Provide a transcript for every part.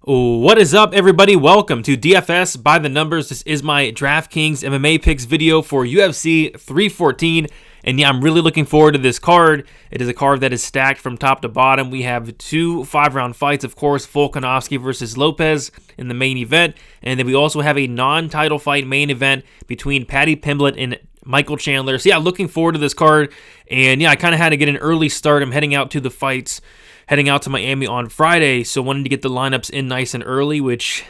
What is up, everybody? Welcome to DFS by the numbers. This is my Draftkings MMA picks video for UFC 314. And yeah, I'm really looking forward to this card. It is a card that is stacked from top to bottom. We have two 5-round fights, of course, Volkanovski versus Lopez in the main event. And then we also have a non-title fight main event between Paddy Pimblett and Michael Chandler. So yeah, looking forward to this card. And yeah, I kind of had to get an early start. I'm heading out to the fights, heading out to Miami on Friday, so wanted to get the lineups in nice and early, which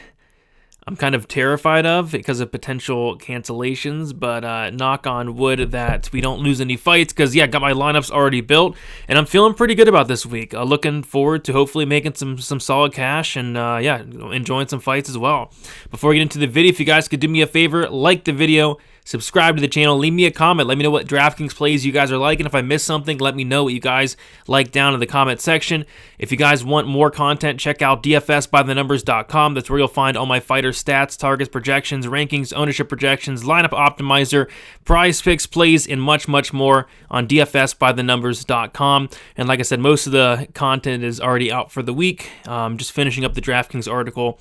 I'm kind of terrified of because of potential cancellations, but knock on wood that we don't lose any fights because, yeah, got my lineups already built, and I'm feeling pretty good about this week. Looking forward to hopefully making some solid cash and, yeah, enjoying some fights as well. Before we get into the video, if you guys could do me a favor, like the video, subscribe to the channel, leave me a comment, let me know what DraftKings plays you guys are liking. If I missed something, let me know what you guys like down in the comment section. If you guys want more content, check out dfsbythenumbers.com. That's where you'll find all my fighter stats, targets, projections, rankings, ownership projections, lineup optimizer, prize picks, plays, and much, much more on dfsbythenumbers.com. And like I said, most of the content is already out for the week. Just finishing up the DraftKings article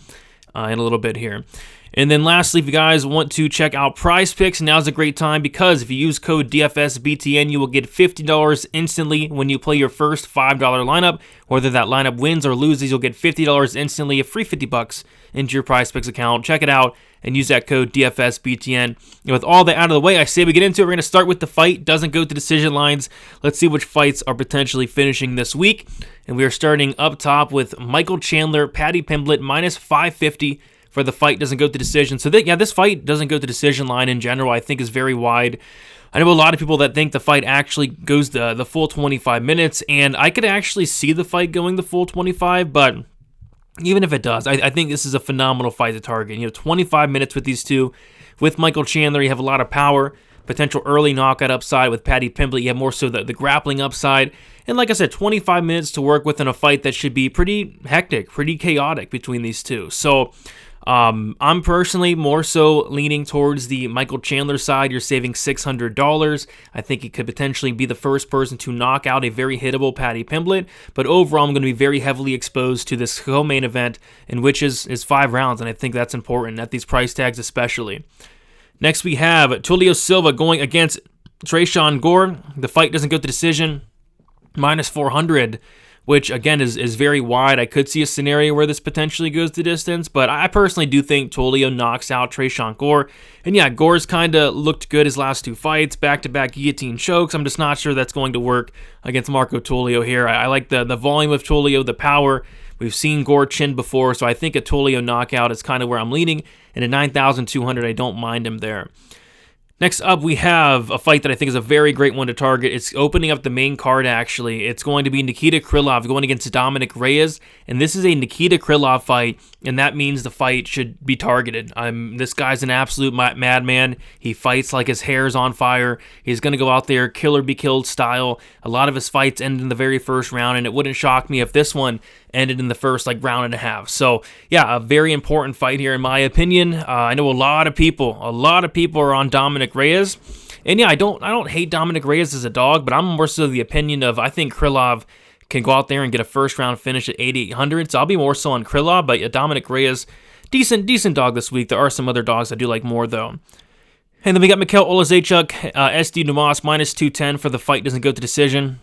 in a little bit here. And then lastly, if you guys want to check out Prize Picks, now's a great time because if you use code DFSBTN, you will get $50 instantly when you play your first $5 lineup. Whether that lineup wins or loses, you'll get $50 instantly, a free $50 into your Prize Picks account. Check it out and use that code DFSBTN. And with all that out of the way, I say we get into it. We're going to start with the fight. Doesn't go to decision lines. Let's see which fights are potentially finishing this week. And we are starting up top with Michael Chandler, Paddy Pimblett, minus 550. For the fight doesn't go to decision. So this fight doesn't go to decision line in general, I think is very wide. I know a lot of people that think the fight actually goes the full 25 minutes, and I could actually see the fight going the full 25, but even if it does, I think this is a phenomenal fight to target. 25 minutes with these two. With Michael Chandler, you have a lot of power, potential early knockout upside. With Paddy Pimblett, you have more so the grappling upside. And like I said, 25 minutes to work with in a fight that should be pretty hectic, pretty chaotic between these two. So I'm personally more so leaning towards the Michael Chandler side. You're saving $600. I think he could potentially be the first person to knock out a very hittable Paddy Pimblett. But overall, I'm going to be very heavily exposed to this co-main event, in which is 5 rounds, and I think that's important at these price tags especially. Next, we have Tulio Silva going against Tresean Gore. The fight doesn't go to decision, minus 400. Which, again, is very wide. I could see a scenario where this potentially goes the distance, but I personally do think Tulio knocks out Tresean Gore. And yeah, Gore's kind of looked good his last 2 fights, back-to-back guillotine chokes. I'm just not sure that's going to work against Marco Tulio here. I like the volume of Tulio, the power. We've seen Gore chin before, so I think a Tulio knockout is kind of where I'm leaning. And at 9,200, I don't mind him there. Next up, we have a fight that I think is a very great one to target. It's opening up the main card, actually. It's going to be Nikita Krylov going against Dominic Reyes, and this is a Nikita Krylov fight, and that means the fight should be targeted. This guy's an absolute madman. He fights like his hair's on fire. He's going to go out there, kill or be killed style. A lot of his fights end in the very first round, and it wouldn't shock me if this one ended in the first round and a half. So yeah, a very important fight here in my opinion. I know a lot of people are on Dominic Reyes, and yeah, I don't hate Dominic Reyes as a dog, but I'm more so of the opinion of I think Krylov can go out there and get a first round finish at 8,800. So I'll be more so on Krylov, but Dominic Reyes, decent dog this week. There are some other dogs I do like more though. And then we got Mikhail Oleksiejczuk, SD Dumas minus 210 for the fight doesn't go to decision.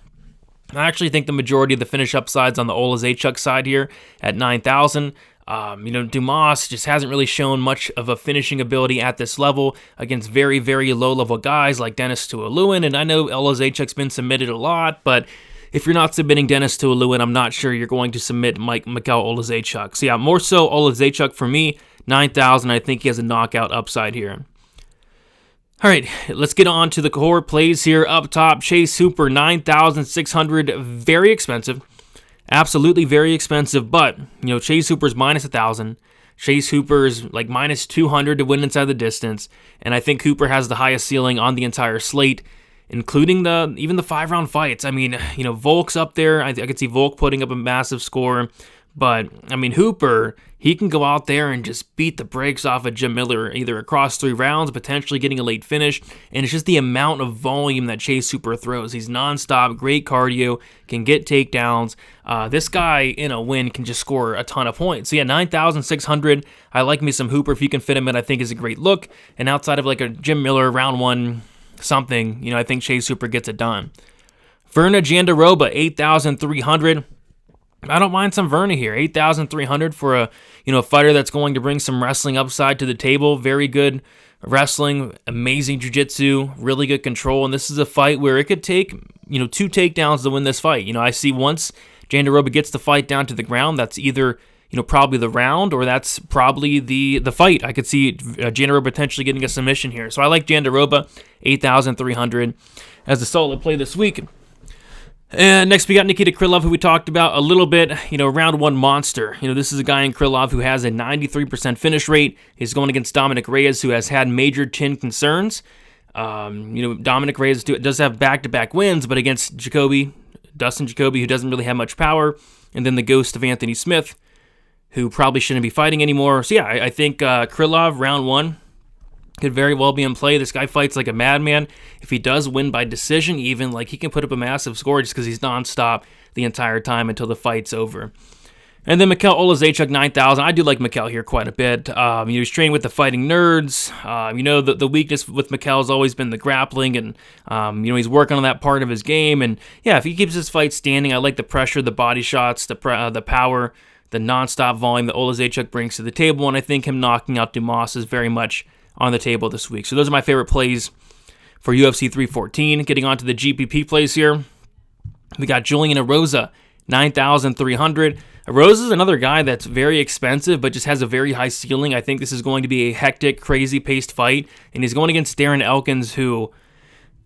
I actually think the majority of the finish upside's on the Oleksiejczuk side here at 9,000. Dumas just hasn't really shown much of a finishing ability at this level against very, very low-level guys like Dennis Tuoluen, and I know Oleksiejczuk's been submitted a lot, but if you're not submitting Dennis Tuoluen, I'm not sure you're going to submit Mikhail Oleksiejczuk. So yeah, more so Oleksiejczuk for me, 9,000. I think he has a knockout upside here. All right, let's get on to the core plays here. Up top, Chase Hooper, 9,600, very expensive. Absolutely very expensive, but, Chase Hooper's minus 1,000. Chase Hooper's like minus 200 to win inside the distance, and I think Hooper has the highest ceiling on the entire slate, including even the 5-round fights. I mean, Volk's up there. I could see Volk putting up a massive score. But, I mean, Hooper, he can go out there and just beat the brakes off of Jim Miller, either across 3 rounds, potentially getting a late finish. And it's just the amount of volume that Chase Hooper throws. He's nonstop, great cardio, can get takedowns. This guy, in a win, can just score a ton of points. So, yeah, 9,600. I like me some Hooper. If you can fit him in, I think is a great look. And outside of like a Jim Miller round 1 something, I think Chase Hooper gets it done. Verna Jandaroba, 8,300. I don't mind some Verna here. 8,300 for a fighter that's going to bring some wrestling upside to the table. Very good wrestling, amazing jiu-jitsu, really good control. And this is a fight where it could take 2 takedowns to win this fight. I see once Jandaroba gets the fight down to the ground, that's either probably the round or that's probably the fight. I could see Jandaroba potentially getting a submission here. So I like Jandaroba, 8,300 as a solid play this week. And next we got Nikita Krylov, who we talked about a little bit, round 1 monster. This is a guy in Krylov who has a 93% finish rate. He's going against Dominic Reyes, who has had major chin concerns. Dominic Reyes does have back-to-back wins, but against Dustin Jacoby, who doesn't really have much power, and then the ghost of Anthony Smith, who probably shouldn't be fighting anymore. So yeah, I think Krylov, round 1, could very well be in play. This guy fights like a madman. If he does win by decision even, he can put up a massive score just because he's nonstop the entire time until the fight's over. And then Mikhail Olazechuk, 9,000. I do like Mikhail here quite a bit. He's trained with the Fighting Nerds. The weakness with Mikhail has always been the grappling, and he's working on that part of his game. And yeah, if he keeps his fight standing, I like the pressure, the body shots, the power, the nonstop volume that Olazechuk brings to the table, and I think him knocking out Dumas is very much on the table this week. So those are my favorite plays for UFC 314. Getting on to the GPP plays here. We got Julian Erosa, 9,300. Erosa is another guy that's very expensive, but just has a very high ceiling. I think this is going to be a hectic, crazy-paced fight, and he's going against Darren Elkins, who,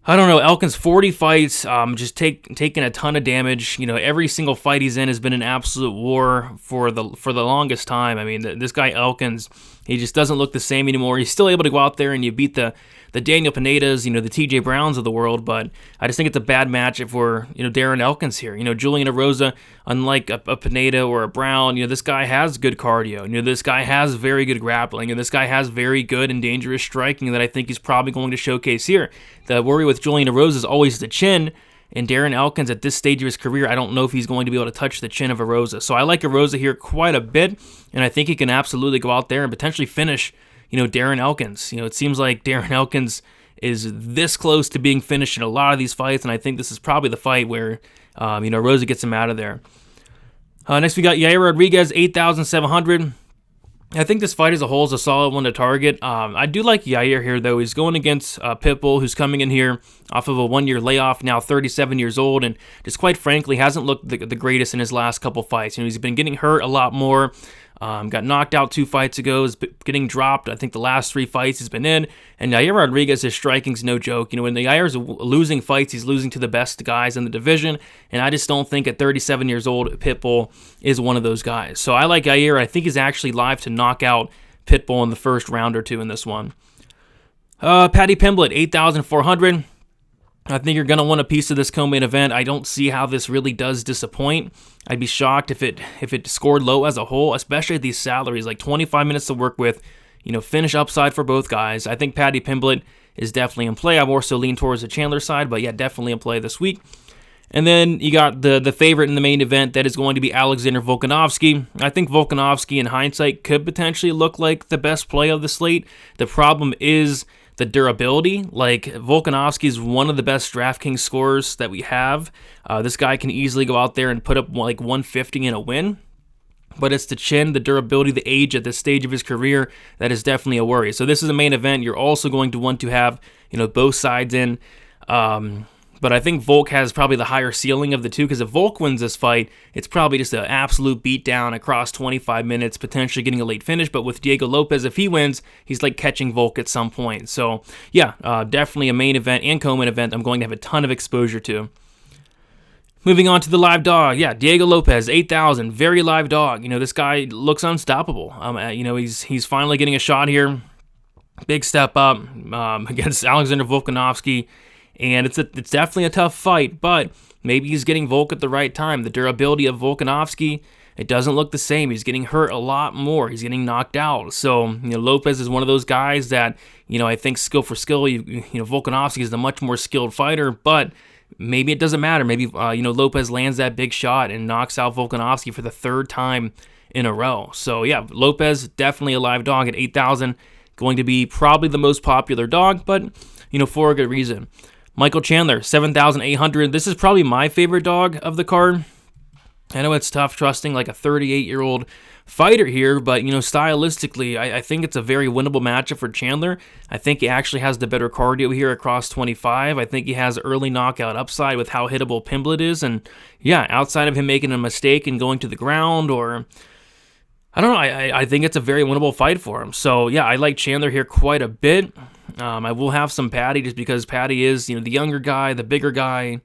I don't know, Elkins 40 fights, just taking a ton of damage. Every single fight he's in has been an absolute war for the longest time. I mean, this guy Elkins, he just doesn't look the same anymore. He's still able to go out there and you beat the Daniel Pinedas, the TJ Browns of the world, but I just think it's a bad matchup for, Darren Elkins here. Julian Erosa, unlike a Pineda or a Brown, this guy has good cardio. This guy has very good grappling, and this guy has very good and dangerous striking that I think he's probably going to showcase here. The worry with Julian Erosa is always the chin, and Darren Elkins at this stage of his career, I don't know if he's going to be able to touch the chin of Erosa. So I like Erosa here quite a bit, and I think he can absolutely go out there and potentially finish Darren Elkins. It seems like Darren Elkins is this close to being finished in a lot of these fights, and I think this is probably the fight where, Rosa gets him out of there. Next, we got Yair Rodriguez, 8,700. I think this fight as a whole is a solid one to target. I do like Yair here, though. He's going against Pitbull, who's coming in here off of a 1-year layoff, now 37 years old, and just quite frankly hasn't looked the greatest in his last couple fights. He's been getting hurt a lot more. Got knocked out 2 fights ago, is getting dropped. I think the last 3 fights he's been in. And Yair Rodriguez, his striking's no joke. When the Yair's losing fights, he's losing to the best guys in the division. And I just don't think at 37 years old, Pitbull is one of those guys. So I like Yair. I think he's actually live to knock out Pitbull in the first round or 2 in this one. Paddy Pimblett, 8,400. I think you're going to want a piece of this co-main event. I don't see how this really does disappoint. I'd be shocked if it scored low as a whole, especially at these salaries, like 25 minutes to work with, finish upside for both guys. I think Paddy Pimblett is definitely in play. I more so lean towards the Chandler side, but yeah, definitely in play this week. And then you got the favorite in the main event, that is going to be Alexander Volkanovski. I think Volkanovski in hindsight could potentially look like the best play of the slate. The problem is the durability. Like, Volkanovski is one of the best DraftKings scorers that we have. This guy can easily go out there and put up like 150 in a win. But it's the chin, the durability, the age at this stage of his career that is definitely a worry. So this is a main event. You're also going to want to have, both sides in. But I think Volk has probably the higher ceiling of the two, because if Volk wins this fight, it's probably just an absolute beatdown across 25 minutes, potentially getting a late finish. But with Diego Lopez, if he wins, he's like catching Volk at some point. So yeah, definitely a main event and co-main event I'm going to have a ton of exposure to. Moving on to the live dog, yeah, Diego Lopez, 8,000, very live dog. This guy looks unstoppable. He's finally getting a shot here. Big step up against Alexander Volkanovski. And it's definitely a tough fight, but maybe he's getting Volk at the right time. The durability of Volkanovski, it doesn't look the same. He's getting hurt a lot more. He's getting knocked out. So, Lopez is one of those guys that, I think skill for skill, Volkanovski is the much more skilled fighter, but maybe it doesn't matter. Maybe, Lopez lands that big shot and knocks out Volkanovski for the third time in a row. So, yeah, Lopez, definitely a live dog at 8,000. Going to be probably the most popular dog, but, for a good reason. Michael Chandler, 7,800. This is probably my favorite dog of the card. I know it's tough trusting like a 38-year-old fighter here, but, stylistically, I think it's a very winnable matchup for Chandler. I think he actually has the better cardio here across 25. I think he has early knockout upside with how hittable Pimblett is. And, yeah, outside of him making a mistake and going to the ground or... I don't know. I think it's a very winnable fight for him. So, yeah, I like Chandler here quite a bit. I will have some Paddy just because Paddy is, the younger guy, the bigger guy.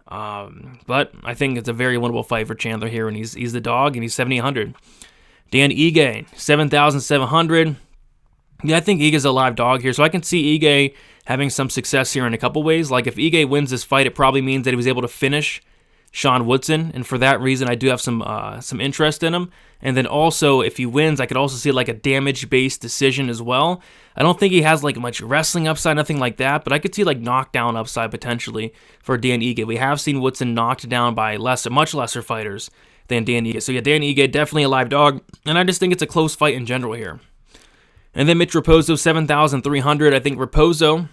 But I think it's a very winnable fight for Chandler here, and he's the dog, and he's 7,800. Dan Ige, 7,700. Yeah, I think Ige's a live dog here, so I can see Ige having some success here in a couple ways. Like, if Ige wins this fight, it probably means that he was able to finish Sean Woodson, and for that reason, I do have some interest in him. And then also, if he wins, I could also see like a damage-based decision as well. I don't think he has like much wrestling upside, nothing like that, but I could see like knockdown upside potentially for Dan Ige. We have seen Woodson knocked down by much lesser fighters than Dan Ige. So yeah, Dan Ige, definitely a live dog, and I just think it's a close fight in general here. And then Mitch Raposo, 7,300. I think Raposo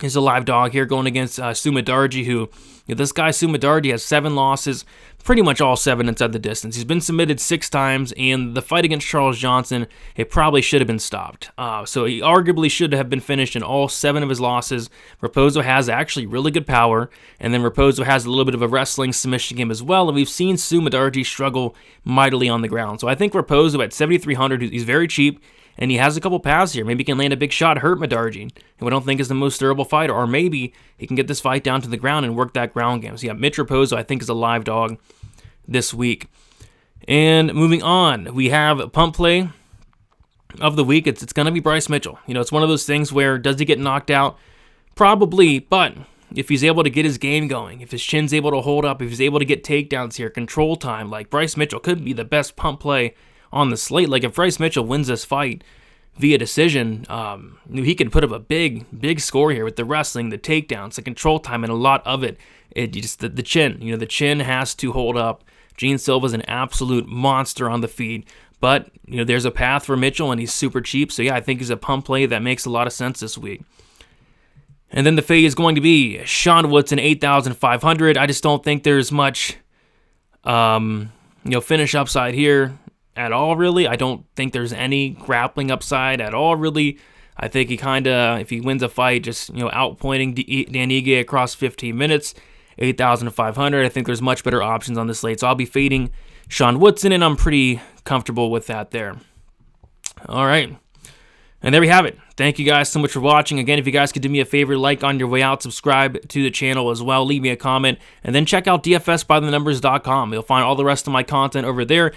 is a live dog here going against Sumadarji, who, this guy Sumadarji has 7 losses, pretty much all 7 inside the distance. He's been submitted 6 times, and the fight against Charles Johnson, it probably should have been stopped. So he arguably should have been finished in all 7 of his losses. Raposo has actually really good power, and then Raposo has a little bit of a wrestling submission game as well, and we've seen Sumadarji struggle mightily on the ground. So I think Raposo at 7,300, he's very cheap, and he has a couple paths here. Maybe he can land a big shot, hurt Medarji, who I don't think is the most durable fighter, or maybe he can get this fight down to the ground and work that ground game. So yeah, Mitch Raposo I think is a live dog this week. And moving on, we have punt play of the week. It's going to be Bryce Mitchell. It's one of those things where, does he get knocked out? Probably, but if he's able to get his game going, if his chin's able to hold up, if he's able to get takedowns here, control time, like Bryce Mitchell could be the best punt play on the slate. Like if Bryce Mitchell wins this fight via decision, he could put up a big score here with the wrestling, the takedowns, the control time, and a lot of it. The chin. The chin has to hold up. Gene Silva's an absolute monster on the feet, but there's a path for Mitchell, and he's super cheap. So yeah, I think he's a pump play that makes a lot of sense this week. And then the fade is going to be Sean Woodson, 8,500. I just don't think there's much, finish upside here at all, really. I don't think there's any grappling upside at all, really. I think he if he wins a fight, just, outpointing Dan Ige across 15 minutes, 8,500. I think there's much better options on this slate, so I'll be fading Sean Woodson, and I'm pretty comfortable with that there. All right. And there we have it. Thank you guys so much for watching. Again, if you guys could do me a favor, like on your way out, subscribe to the channel as well, leave me a comment, and then check out dfsbythenumbers.com. You'll find all the rest of my content over there,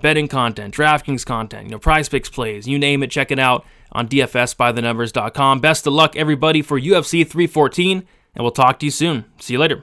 betting content, Draftkings content, Prize Picks plays, you name it, check it out on dfsbythenumbers.com. Best of luck, everybody, for UFC 314, and we'll talk to you soon. See you later.